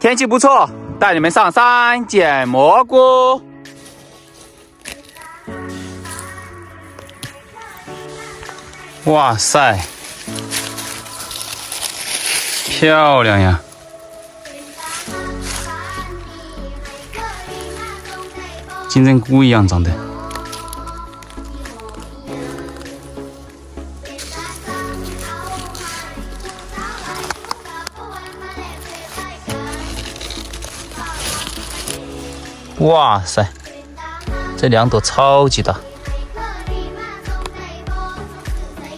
天气不错，带你们上山捡蘑菇。哇塞，漂亮呀！金针菇一样长的。哇塞，这2朵超级大，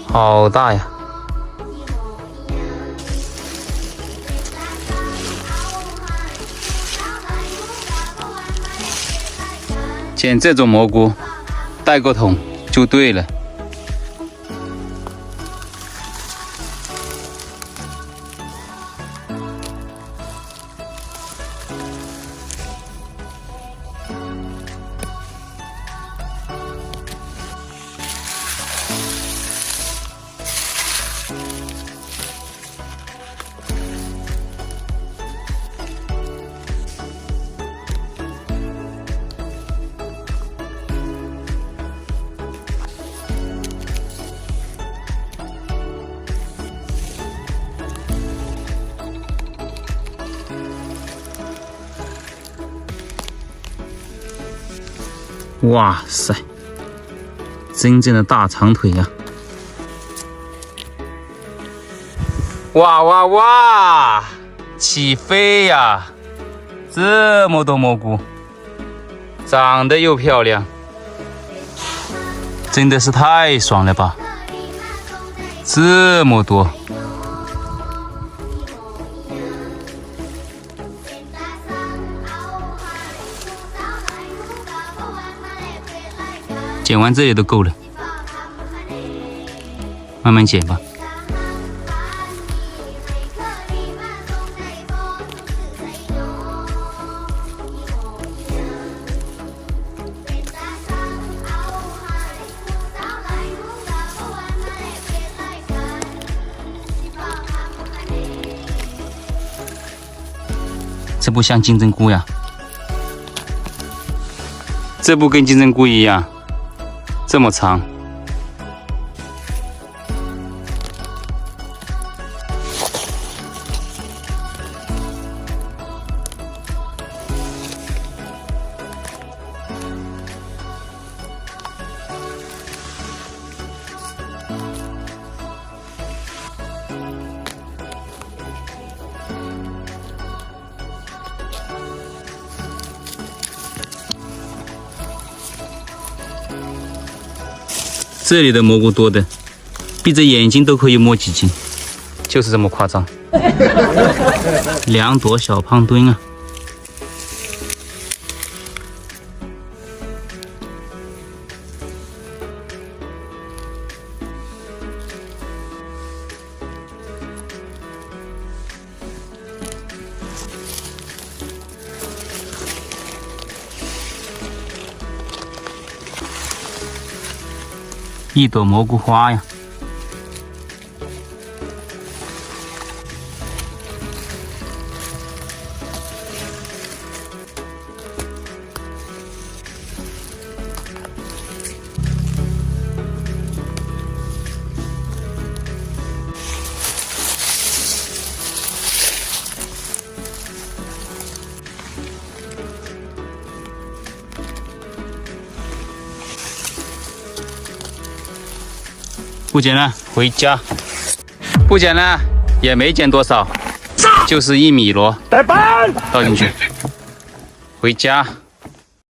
好大呀！捡这种蘑菇，带个桶就对了。哇塞，真正的大长腿呀！哇哇哇，起飞呀！这么多蘑菇，长得又漂亮，真的是太爽了吧！这么多。捡完这里都够了，慢慢捡吧。这不像金针菇呀，这不跟金针菇一样。这么长，这里的蘑菇多的，闭着眼睛都可以摸几斤，就是这么夸张。2朵小胖墩啊！一朵蘑菇花呀！不捡了，回家。不捡了，也没捡多少，就是1米多。倒进去，回家。